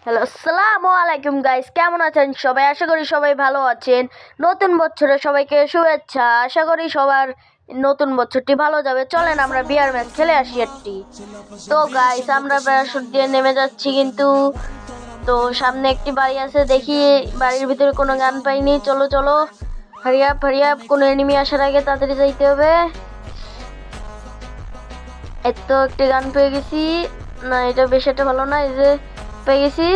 Hello, আসসালামু আলাইকুম guys, কেমন আছেন সবাই? আশা করি সবাই ভালো আছেন। নতুন বছরে সবাইকে শুভেচ্ছা। আশা করি সবার নতুন বছরটি ভালো যাবে। চলেন আমরা বিয়ার ম্যাচ খেলে আসি একটি। তো গাইস, আমরা প্যারাশুট দিয়ে নেমে যাচ্ছি, কিন্তু তো সামনে একটি বাড়ি আছে, দেখি বাড়ির ভিতরে কোনো গান পাইনি। চলো চলো, হারিয়াপ কোনো এনিমি আসার আগে তাড়াতাড়ি যাইতে হবে। এই তো একটি গান পেয়ে গেছি। না, এটা বেশ একটা ভালো না। এই যে পেয়ে গেছি,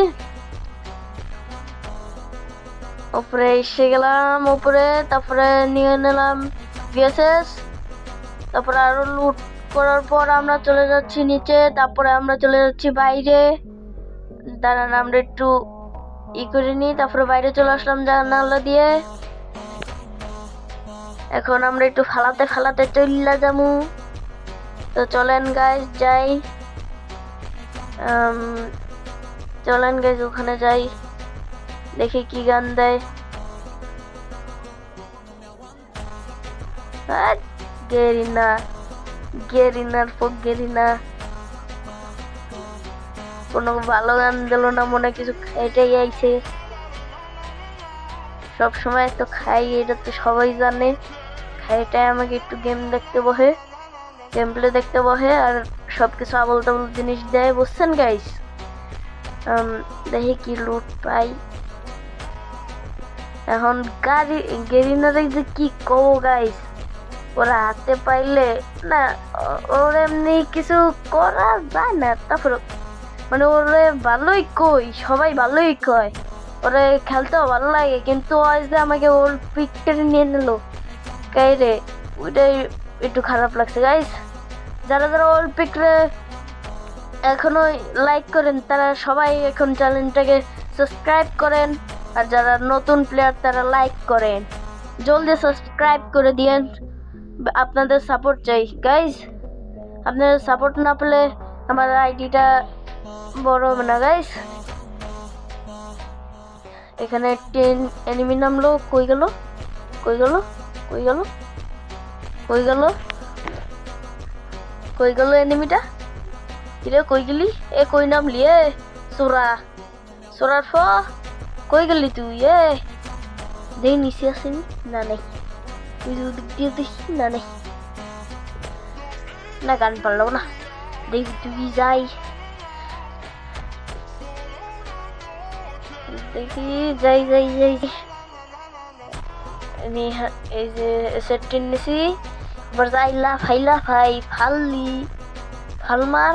উপরে এসে গেলাম উপরে, তারপরে নিয়ে নিলাম ভিএসএস। তারপরে আরো লুট করার পর আমরা চলে যাচ্ছি নিচে, তারপরে আমরা চলে যাচ্ছি বাইরে। দাঁড়ান, আমরা একটু করে নিই, তারপরে বাইরে চলে আসলাম জানালা দিয়ে। এখন আমরা একটু ফালাতে চলে যাবো। তো চলেন গাইস যাই, চলেন গাইস ওখানে যাই, দেখি কি গান দেয়। গেরিনার পর গেরিনা, কোনো ভালো গান দিল না মনে, কিছু এটাই আইছে। সব সময় তো খাই, এটা তো সবাই জানে। খাইটাই আমাকে একটু গেম প্লে দেখতে বহে, আর সবকিছু আবল তাবল জিনিস দেয়, বুঝছেন গাইস। দেখি কি লুট পাই এখন। গেরিনারে যে কি কও গাইস, ওরা হাতে পাইলে না, ওর এমনি কিছু করা যায় না। তারপর মানে ওরে ভালোই কই, সবাই ভালোই কয়, ওরে খেলতেও ভালো লাগে, কিন্তু আজ যে আমাকে ওর পিকটা নিয়ে নিল কাইরে, ওইটাই একটু খারাপ লাগছে গাইস। যারা যারা ওর পিকরে এখনো লাইক করেন, তারা সবাই এখন চ্যানেলটাকে সাবস্ক্রাইব করেন, আর যারা নতুন প্লেয়ার তারা লাইক করেন। জলদি সাবস্ক্রাইব করে দিয়েন, আপনাদের সাপোর্ট চাই গাইস। আপনাদের সাপোর্ট না পেলে আমার আইডিটা বড় হবে না গাইস। এখানে একটি এনিমি নামলো, কই গেল এনিমিটা? কিরে কই গেলি? এ কই নামলি? এ সোরার ফ কই গেলি তুই? দেখি নিচে আসেনি, না নেই। তুই দিক দিয়ে দেখি, না নেই, না গান পারলাম না। দেখি তুই যাই, দেখি যাই। এই যে সেটটি নিছি, এবার যাই লাফাই ফাললি, ফাল মার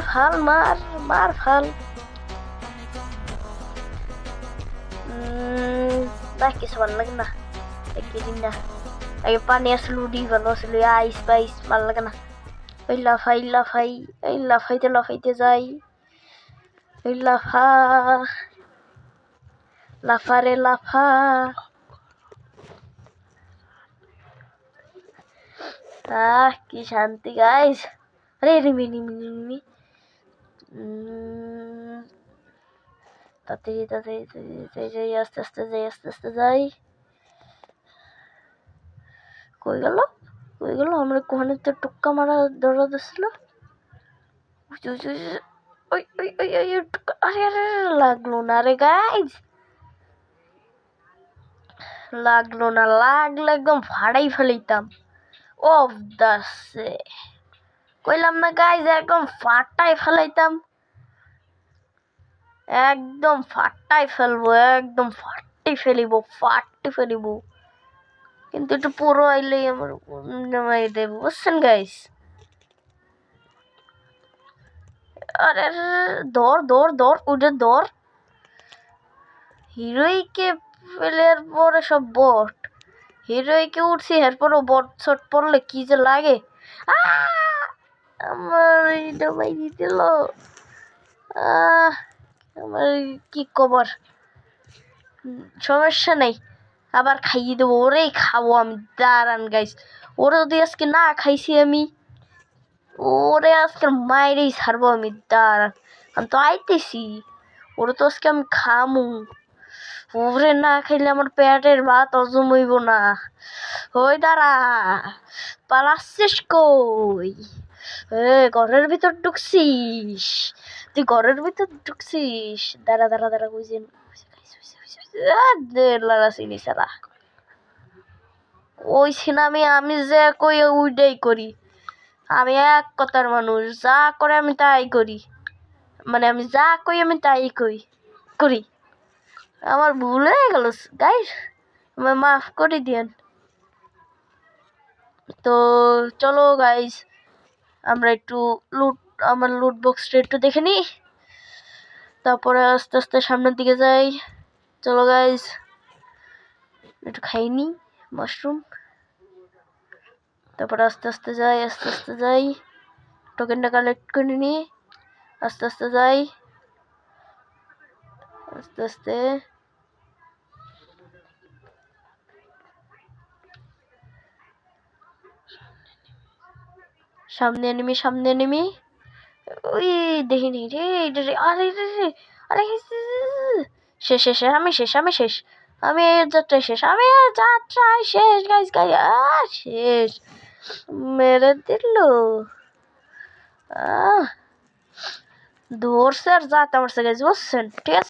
না, কিছু ভালো লাগে না। একদিন না, আগে পানি আসলে উডি ভালো আসলে, আইস পাইস ভালো লাগে না। ওই লাফাইতে যাই, ওই লাফা। কি শান্তি গাইস। আরে রিমি তাড়াতাড়ি যাই, আস্তে যাই। কই গেল আমরা কোহানে তো টুক্কা মারা দৌড়া দিছিল। আরে লাগলো না রে গাইস, লাগলে একদম ফাড়াই ফেলিতাম। অফ দাসে কইলাম না গাইস, একদম ফাটাই ফেলাইতাম, একদম ফাটাই ফেলিব। কিন্তু একটু পুরো আইলেই আমার নামাই দেব, বুঝছেন গাইস। আরে দৌড় উঠে দৌড়। হিরোইকে ফেলার পরে সব বট, হিরোইকে উঠছি এরপরও বট শট পড়লে কি যে লাগে। আমার নামাই দিল, আমার কি কবার, সমস্যা নেই, আবার খাইয়ে দেবো, ওরেই খাবো আমি। দাঁড়ান গাইস, ওরে যদি আজকে না খাইছি আমি, ওরে আজকে মায়েরই ছাড়বো আমি। দাঁড়ান, আমি তো আইতেছি, ওরে তো আজকে আমি খামু। ওরে না খাইলে আমার পেটের ভাত হজম হইব না। ওই দাঁড়া, পালাচ্ছিস কই? ঘরের ভিতর ঢুকছিস? তুই ঘরের ভিতর ঢুকছিস? দাঁড়া দাঁড়া দাঁড়া, বুঝেন চিনি সারা ওই সিনামি আমি যে কই উইডাই করি। আমি এক কথার মানুষ, যা করে আমি তাই করি, মানে আমি যা কই আমি তাই করি। আমার ভুল হয়ে গেল গাইস, মাফ করে দিয়েন। তো চলো গাইস, আমরা একটু আমার লুট বক্সটা একটু দেখে নিই, তারপরে আস্তে আস্তে সামনের দিকে যাই। চলো গাইস, একটু খাইনি মাশরুম, তারপরে আস্তে আস্তে যাই, টোকেনটা কালেক্ট করে নিই, আস্তে আস্তে যাই, আস্তে আস্তে। সামনে এনিমি, ওই দেখিনি রে, আরে রে রে, আরে শেষ, আমি শেষ, আমি এর যাত্রায় শেষ, গাইস শেষ, মেরে দিল। ধরছে আর যা তামারছে গাইস, বুঝছেন? ঠিক আছে।